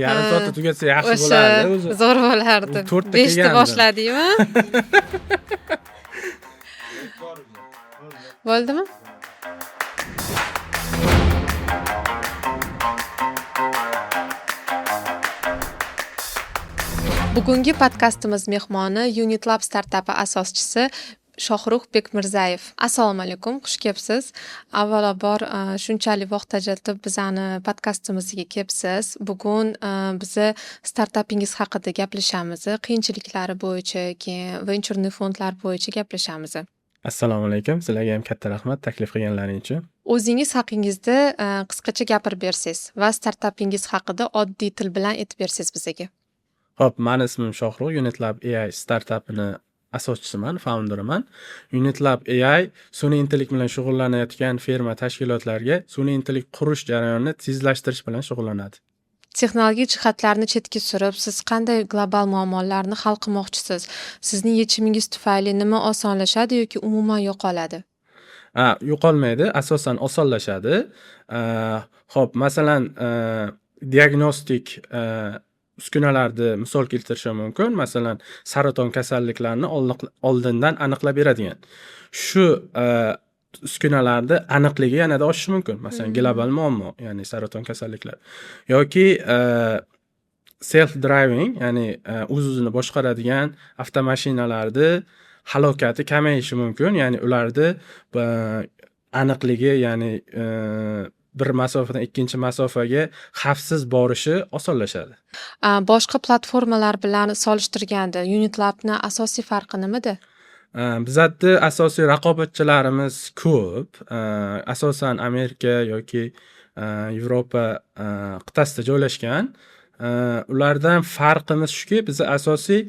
Yarim soatda tugatsa yaxshi O'sha bo'lardi o'zi. zo'r bo'lardi. U 4 ta 5 ta kelgandi. boshladingmi? Bo'ldimi? Bugungi podkastimiz mehmoni Unitlab startapi asoschisi Shohrux Bekmirzayev. Assalomu alaykum, xush kelibsiz. Avvalambor shunchalik vaqt ajratib bizani podkastimizga kelibsiz. Bugun bizni startapingiz haqida gaplashamiz. Qiyinchiliklari bo'yicha, keyin venture fondlar bo'yicha gaplashamiz. Assalomu alaykum. Sizlarga ham katta rahmat taklif qilganlaring uchun. O'zingiz haqingizda qisqacha gapirib bersangiz va startapingiz haqida oddiy til bilan aytib bersangiz bizga. Xo'p, meni ismim Shohrux, Unitlab AI startapini asoschisiman, founderiman. Unitlab AI sun'iy intellekt bilan shug'ullanayotgan firma tashkilotlarga sun'iy intellekt qurish jarayonini tezlashtirish bilan shug'ullanadi. Texnologik jihatlarni chetga surib, siz qanday global muammolarni hal qilmoqchisiz? Sizning yechimingiz tufayli nima osonlashadi yoki umuman yo'qoladi? Yo'qolmaydi, asosan osonlashadi. Xo'p, masalan, diagnostik uskunalarni misol keltirishim mumkin. Masalan, saraton kasalliklarini oldindan aniqlab beradigan. Shu uskunalarda aniqligi yanada oshishi mumkin. Masalan, global muammo, ya'ni saraton kasalliklari yoki self driving, ya'ni o'z-o'zini boshqaradigan avtomashinalarni halokati kamayishi mumkin. Ya'ni ularni aniqligi, ya'ni bir masofadan ikkinchi masofaga xavfsiz borishi osonlashadi. Boshqa platformalar bilan solishtirganda Unitlabning asosiy farqi nimada? Bizatda asosiy raqobatchilarimiz ko'p. Asosan Amerika yoki Yevropa qit'asida joylashgan. Ulardan farqimiz shuki, biz asosiy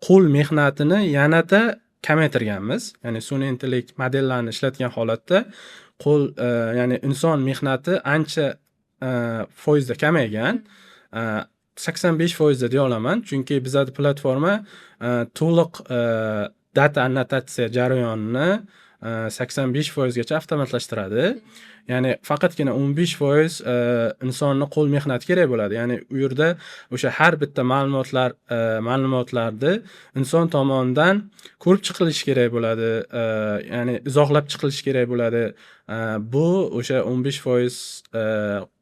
qo'l mehnatini yanada kamaytirganmiz. Ya'ni sun'iy intellekt modellarini ishlatgan holatda qo'l, ya'ni inson mehnati ancha foizda kamaygan. 85% deya olaman, chunki bizning platforma to'liq data annotatsiya jarayonini 85% gacha avtomatlashtiradi. Ya'ni faqatgina 15% insonning qo'l mehnati kerak bo'ladi. Ya'ni u yerda o'sha har bitta ma'lumotlarni inson tomonidan ko'rib chiqilishi kerak bo'ladi. Ya'ni izohlab chiqilishi kerak bo'ladi. Bu o'sha 15%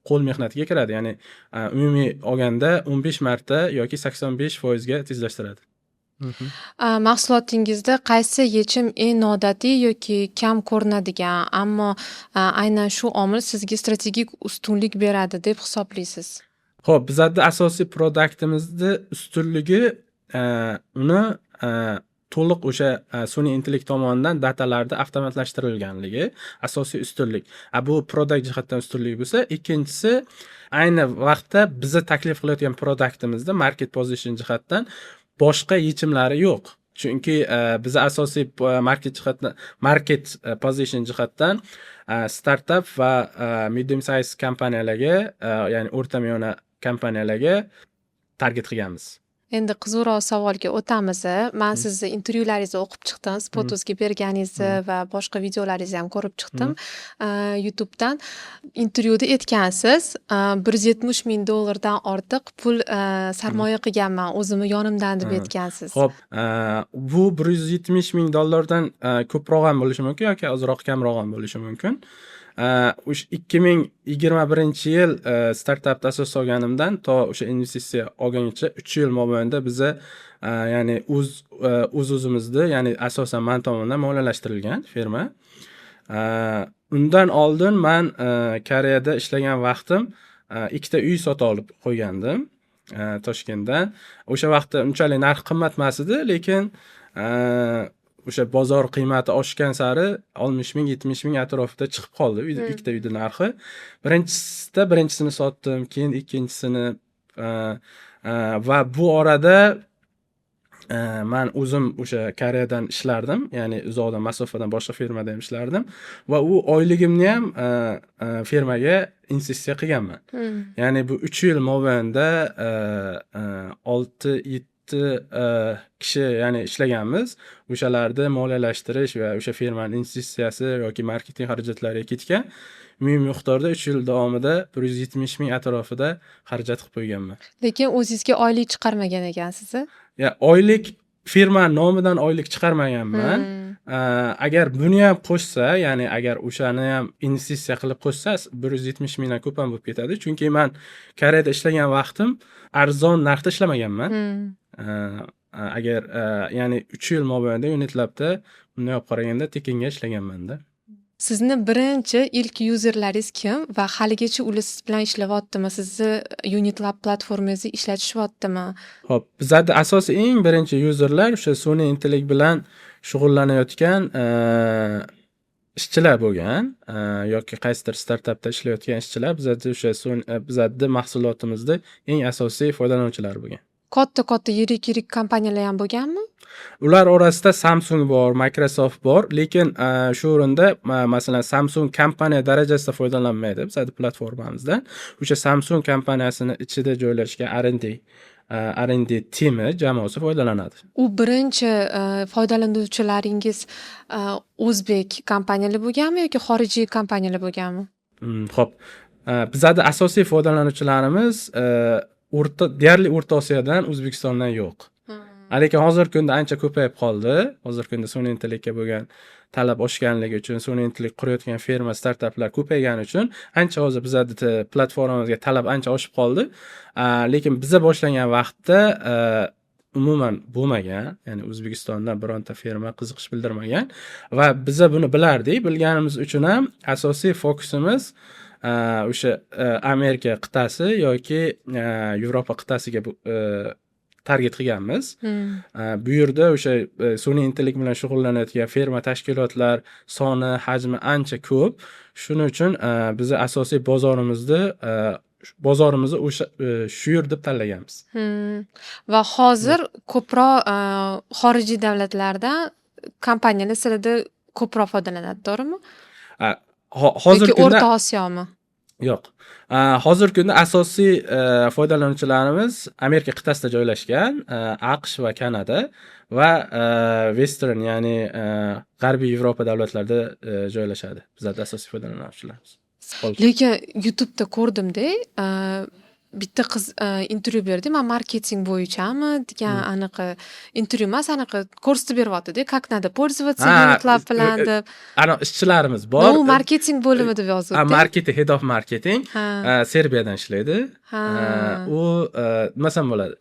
qo'l mehnatiga kiradi. Ya'ni umumiy olganda 15 marta yoki 85% ga tezlashtiradi. Mahsulotingizda qaysi yechim eng noodatiy yoki kam ko'rinadigan, ammo aynan shu omil sizga strategik ustunlik beradi deb hisoblaysiz? Xo'p, bizning asosiy produktimizni ustunligi uni to'liq o'sha sun'iy intellekt tomonidan datalarda avtomatlashtirilganligi asosiy ustunlik. Bu produkt jihatdan ustunlik bo'lsa, ikkinchisi ayni vaqtda bizni taklif qilayotgan produktimizda market position jihatdan boshqa yechimlari yo'q. Chunki biz asosiy market position jihatdan startup va medium size kompaniyalarga, ya'ni o'rta miyona kompaniyalarga target qilganmiz. Endi qiziqroq savolga o'tamiz. Men sizni intervyularingizni o'qib chiqdim, Spotuzga berganingizni va boshqa videolaringizni ham ko'rib chiqdim YouTubedan. Intervyuda aytgansiz, $170,000 dan ortiq pul sarmoya qilganman o'zimni yonimdan deb aytgansiz. Xo'p, bu $170,000 dan ko'proq ham bo'lishi mumkin yoki ozroq kamroq ham bo'lishi mumkin. 2021-yil startapda asos solganimdan to o'sha investitsiya olguncha 3 yil mobaynida biza ya'ni o'z-o'zimizni, ya'ni asosan men tomonidan moliyalashtirilgan firma. Undan oldin men Koreyada ishlagan vaqtim ikkita uy sotib olib qo'ygandim Toshkentdan. O'sha vaqtda unchalik narx qimmat emas edi, lekin o'sha bozor qiymati oshgan sari 60,000-70,000 atrofida chiqib qoldi ikkita uyning narxi. Birinchisini sotdim, keyin ikkinchisini va bu orada men o'zim o'sha Koreyadan ishlardim, ya'ni uzoqdan masofadan boshqa firmada ham ishlardim va u oyligimni ham firmaga investitsiya qilganman. Ya'ni bu 3 yil mobaynida 6-7 kishi ya'ni ishlaganmiz. O'shalarni moliyalashtirish va o'sha firmaning investitsiyasi yoki marketing xarajatlariga ketgan miqdorda 3 yil davomida 170 ming atrofida xarajat qilib qo'yganman. Lekin o'zingizga oylik chiqarmagan ekansiz. Ya oylik firma nomidan oylik chiqarmaganman. Agar buni ham qo'shsa, ya'ni agar o'shani ham investitsiya qilib qo'shsa, 170 mingdan ko'p ham bo'lib ketadi. Chunki men Koreyada ishlagan vaqtim arzon narxda ishlamaganman. Agar ya'ni 3 yil mobaynida Unitlabda bunday olib qaraganda tekinga ishlaganman-da. Sizni birinchi ilk yuzerlaringiz kim va haligacha ular siz bilan ishlayaptimi? Sizni Unitlab platformangizni ishlatishyaptimi? Xo'p, bizda asosiy eng birinchi yuzerlar o'sha sun'iy intellekt bilan shug'ullanayotgan ishchilar bo'lgan yoki qaysidir startapda ishlayotgan ishchilar bizda o'sha bizda mahsulotimizda eng asosiy foydalanuvchilar bo'lgan. Katta yirik kompaniyalar ham bo'lganmi? Ular orasida Samsung bor, Microsoft bor, lekin shu o'rinda masalan Samsung kompaniya darajasida foydalanmaydi bizning platformamizdan. O'sha Samsung kompaniyasining ichida joylashgan R&D timi jamoasi foydalanadi. U birinchi foydalanuvchilaringiz o'zbek kompaniyalar bo'lganmi yoki xorijiy kompaniyalar bo'lganmi? Xo'p, bizning asosiy foydalanuvchilarimiz deyarli O'rta Osiyodan, O'zbekistondan yo'q. Lekin hozirgi kunda ancha ko'payib qoldi. Hozirgi kunda sun'iy intellektga bo'lgan talab oshganligi uchun, sun'iy intellekt qurayotgan firma, startaplar ko'paygani uchun ancha hozir bizning platformamizga talab ancha oshib qoldi. Lekin biza boshlagan vaqtda umuman bo'lmagan, ya'ni O'zbekistondan bironta firma qiziqish bildirmagan va biza buni bilardik. Bilganimiz uchun ham asosiy fokusimiz o'sha Amerika qit'asi yoki Yevropa qit'asiga target qilganmiz. Bu yerda o'sha sun'iy intellekt bilan shug'ullanayotgan firma, tashkilotlar soni, hajmi ancha ko'p. Shuning uchun biz asosiy bozorimizni o'sha shu yer deb tanlaganmiz. Va hozir ko'proq xorijiy davlatlarda kompaniyalar sizlarda ko'proq foydalanadi, to'g'rimi? Hozirgi kunda O'rta Osiyomi? Yo'q. Hozirgi kunda asosiy foydalanuvchilarimiz Amerika qit'asida joylashgan, AQSh va Kanada va Western, ya'ni G'arbiy Yevropa davlatlarida joylashadi. Bizning asosiy foydalanuvchilarimiz. Lekin YouTube'da ko'rdim-da, bitta qiz intervyu berdi. Men marketing bo'yichami degan aniq intervyu emas, aniq ko'rsatib beryapti-da, как надо пользоваться Unitlab bilan deb. Ana ishchilarimiz bor. U marketing bo'limi deb yozibdi. Marketing, head of marketing Serbiyadan ishlaydi. U nima bo'ladi?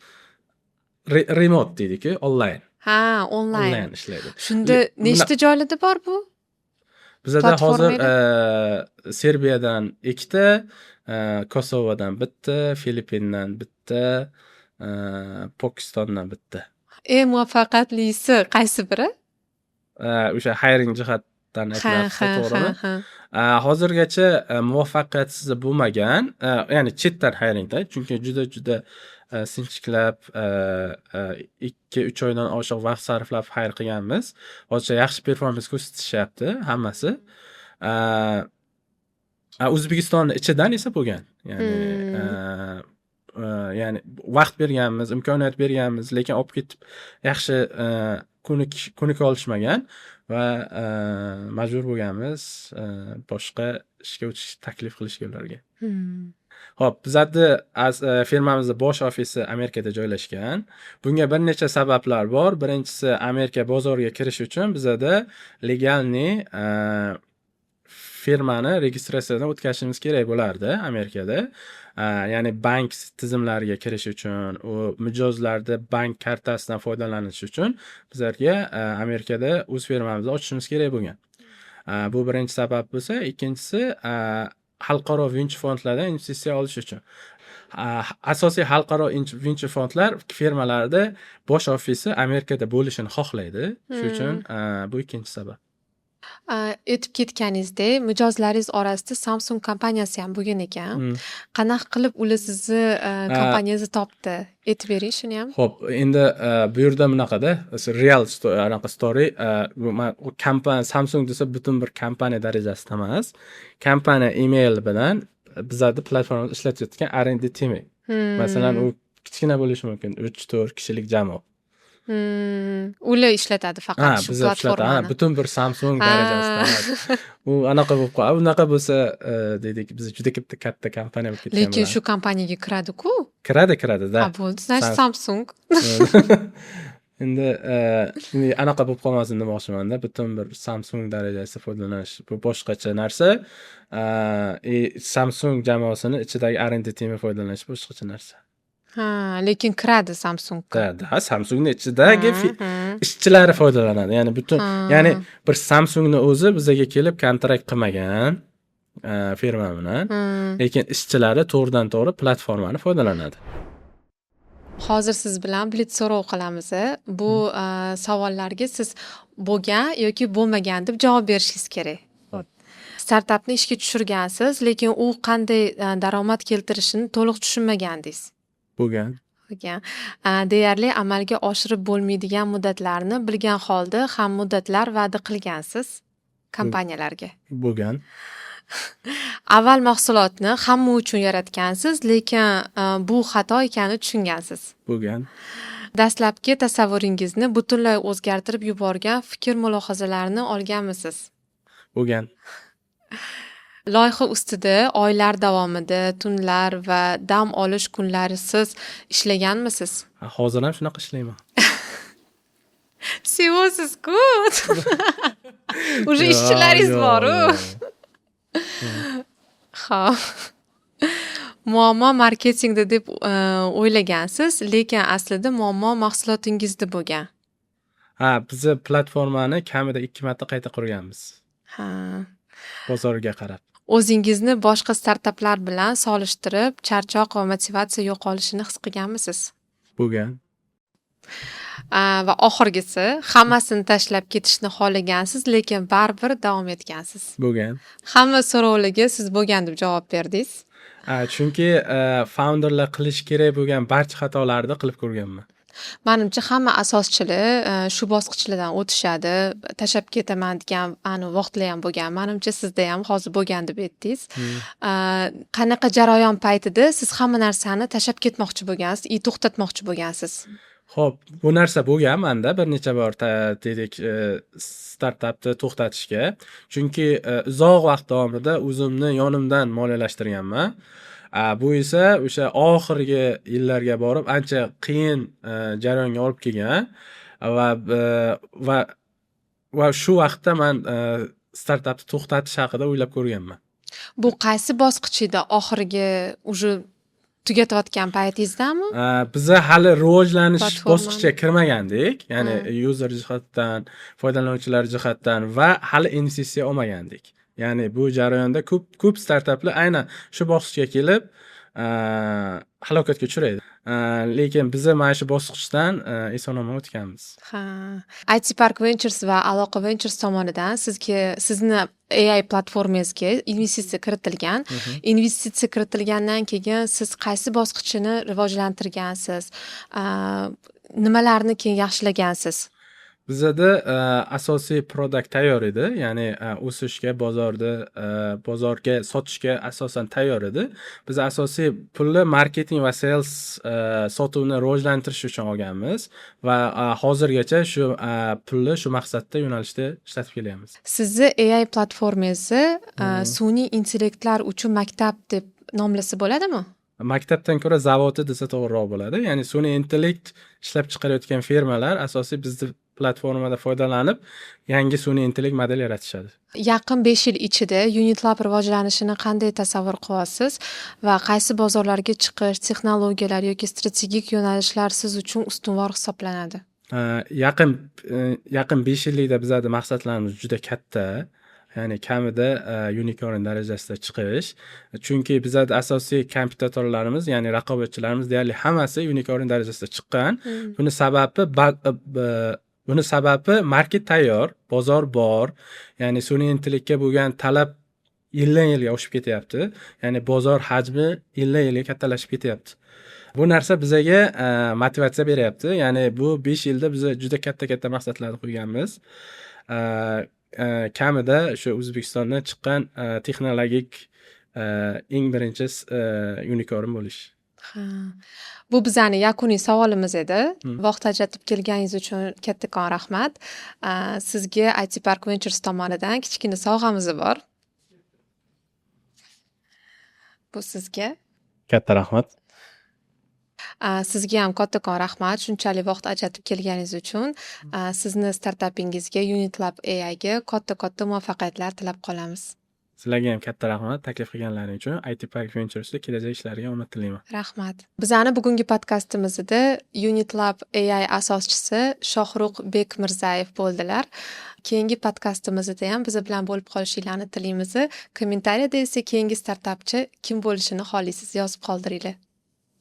Remote deydi-ku, onlayn. Onlayn ishlaydi. Shunda nechta joylarda bor bu? Bizda hozir Serbiyadan 2 ta, Kosovodan 1 ta, Filippindan 1 ta, Pokistondan 1 ta. Eng muvaffaqiyatlisi qaysi biri? O'sha hiring jihatdan aytmoqchi, to'g'rimi? Hozirgacha muvaffaqiyatsiz bo'lmagan, ya'ni chetdan hiringda, chunki juda sinchiklab 2-3 oydan oshiq vaqt sarflab hire qilganmiz. Hozircha yaxshi performans ko'rsatishyapti hammasi. O'zbekistonning ichidan esa bo'lgan. Ya'ni vaqt berganmiz, imkoniyat berganmiz, lekin olib ketib yaxshi ko'nika olishmagan va majbur bo'lganmiz boshqa ishga o'tish taklif qilishga ularga. Xo'p, bizning firmamizning bosh ofisi Amerikada joylashgan. Bunga bir necha sabablar bor. Birinchisi, Amerika bozoriga kirish uchun bizda legalni firmani registratsiyadan o'tkazishimiz kerak bo'lardi Amerikada. Ya'ni bank tizimlariga kirish uchun, u mijozlarda bank kartasidan foydalanish uchun bizlarga Amerikada o'z firmamizni ochishimiz kerak bo'lgan. Bu birinchi sabab bo'lsa, ikkinchisi xalqaro venture fondlardan investitsiya olish uchun. Asosiy xalqaro venture fondlar firmalarda bosh ofisi Amerikada bo'lishini xohlaydi. Shuning uchun bu ikkinchi sabab. Aytib ketganingizdek, mijozlaringiz orasida Samsung kompaniyasi ham bo'lgan ekan. Qanaqa qilib ular sizni kompaniyangizni topdi? Aytib bering shuni ham. Xo'p, endi bu yerda bunaqada, real story, Samsung desa butun bir kompaniya darajasida emas. Kompaniya email bilan bizning platformamizni ishlatayotgan R&D timi. Masalan, u kichkina bo'lishi mumkin. 3-4 kishilik jamoa. Ular ishlatadi faqat shu Biz ishlatamiz. platformani. Butun bir Samsung darajasida. U anaqa bo'lib qoladi. Unaqa bo'lsa, deylik, biz juda katta kompaniya bo'lib ketgan Lekin bo'ladi. shu kompaniyaga kiradi-ku. Kiradi-da. Ha, bo'ldi. Значит, Samsung. Endi anaqa bo'lib qolmasin demoqchiman-da. Butun bir Samsung darajasida foydalanish bu boshqacha narsa. Samsung jamoasini ichidagi R&D timi foydalanish boshqacha narsa. Ha, lekin kiradi Samsungga. Da, Samsungning ichidagi ishchilari foydalanadi. Ya'ni butun, ya'ni bir Samsungning o'zi bizga kelib kontrakt qilmagan firma bilan, lekin ishchilari to'g'ridan-to'g'ri platformani foydalanadi. Hozir siz bilan blitz so'rov qilamiz. Bu savollarga siz bo'lgan yoki bo'lmagan deb javob berishingiz kerak. Startapni ishga tushirgansiz, lekin u qanday daromad keltirishini to'liq tushunmagandingiz. Bo'lgan. Deyarli amalga oshirib bo'lmaydigan muddatlarni bilgan holda ham muddatlar va'da qilgansiz kompaniyalarga. Bo'lgan. Avval mahsulotni hamma uchun yaratgansiz, lekin bu xato ekanini tushungansiz. Bo'lgan. Dastlabki tasavvuringizni butunlay o'zgartirib yuborgan fikr-mulohazalarni olganmisiz? Bo'lgan. Loyiha ustida oylar davomida tunlar va dam olish kunlarisiz ishlaganmisiz? Hozir ham shunaqa ishlayman. Sevasiz-ku. Уже ishchilaringiz bor-ku. Xo'p. Muammo marketingda deb o'ylagansiz, lekin aslida muammo mahsulotingizda bo'lgan. Biz platformani kamida 2 marta qayta qurganmiz. Bozorga qarab. O'zingizni boshqa startaplar bilan solishtirib, charchoq va motivatsiya yo'qolishini his qilganmisiz? Bo'lgan. Va oxirgisi, hammasini tashlab ketishni xohlagansiz, lekin baribir davom etgansiz. Bo'lgan. Hamma so'rovlarga siz bo'lgan deb javob berdingiz. Chunki founderlar qilish kerak bo'lgan barcha xatolarni qilib ko'rganman. Menimcha hamma asoschilar shu bosqichlardan o'tishadi, tashab ketaman degan vaqtlar ham bo'lgan. Menimcha sizda ham hozir bo'lgan deb aytdingiz. Qanaqa jarayon paytida siz hamma narsani tashab ketmoqchi bo'lgansiz, to'xtatmoqchi bo'lgansiz? Xo'p, bu narsa bo'lgan menda bir necha bor dedik startapni to'xtatishga. Chunki uzoq vaqt davomida o'zimni yonimdan moliyalashtirganman. Bu esa o'sha oxirgi yillarga borib ancha qiyin jarayonga olib kelgan va shu vaqtda men startapni to'xtatish haqida o'ylab ko'rganman. Bu qaysi bosqich edi? Oxirgi уже tugatayotgan paytingizdami? Biz hali rivojlanish bosqichiga kirmagandik, ya'ni user jihatdan, foydalanuvchilar jihatdan va hali investitsiya olmagandik. Ya'ni bu jarayonda ko'p startaplar aynan shu bosqichga kelib halokatga uchraydi. Lekin biz mana shu bosqichdan eson-omon o'tganmiz. IT Park Ventures va Aloqa Ventures tomonidan sizni AI platformangizga investitsiya kiritilgan. Investitsiya kiritilgandan keyin siz qaysi bosqichini rivojlantirgansiz? Nimalarni keyin yaxshilagansiz? Bizda asosiy produkt tayyor edi, ya'ni o'sishga, bozorga sotishga asosan tayyor edi. Biz asosiy pulni marketing va sales sotuvni rivojlantirish uchun olganmiz va hozirgacha shu pulni shu maqsadda yo'nalishda ishlatib kelyapmiz. Sizni AI platformangizni sun'iy intellektlar uchun maktab deb nomlasa bo'ladimi? Maktabdan ko'ra zavodi desa to'g'riroq bo'ladi. Ya'ni sun'iy intellekt ishlab chiqarayotgan firmalar asosiy bizni platformada foydalanib yangi sun'iy intellekt model yaratishadi. Yaqin 5 yil ichida UnitLab rivojlanishini qanday tasavvur qilyapsiz va qaysi bozorlarga chiqish, texnologiyalar yoki strategik yo'nalishlar siz uchun ustunvor hisoblanadi? Yaqin 5 yillikda bizning maqsadlarimiz juda katta. Ya'ni kamida unicorn darajasida chiqish. Chunki bizning asosiy kompetitorlarimiz, ya'ni raqobatchilarimiz deyarli hammasi unicorn darajasida chiqqan. Buni sababi market tayyor, bozor bor. Ya'ni sun'iy intellektga bo'lgan talab yildan-yilga oshib ketyapti. Ya'ni bozor hajmi yildan-yilga kattalashib ketyapti. Bu narsa bizga motivatsiya beryapti. Ya'ni bu 5 yilda biz juda katta maqsadlarni qo'yganmiz. Kamida shu O'zbekistondan chiqqan texnologik eng birinchi unicorn bo'lish. Ha. Bu bizani yakuniy savolimiz edi. Hmm. Vaqt ajratib kelganingiz uchun kattakon rahmat. Sizga IT Park Ventures tomonidan kichkina sovg'amiz bor. Bu sizga. Katta rahmat. Sizga ham kattakon rahmat shunchalik vaqt ajratib kelganingiz uchun. Sizni startapingizga UnitLab AIga katta muvaffaqiyatlar tilab qolamiz. Sizlarga ham katta rahmat taklif qilganlaring uchun. IT Park Ventures'da kelajak ishlariga omad tilayman. Rahmat. Bizani bugungi podkastimizda UnitLab AI asoschisi Shohruh Bekmirzayev bo'ldilar. Keyingi podkastimizda ham biz bilan bo'lib qolishinglarni tilaymiz. Kommentariyada esa keyingi startapchi kim bo'lishini xohlaysiz yozib qoldiringlar.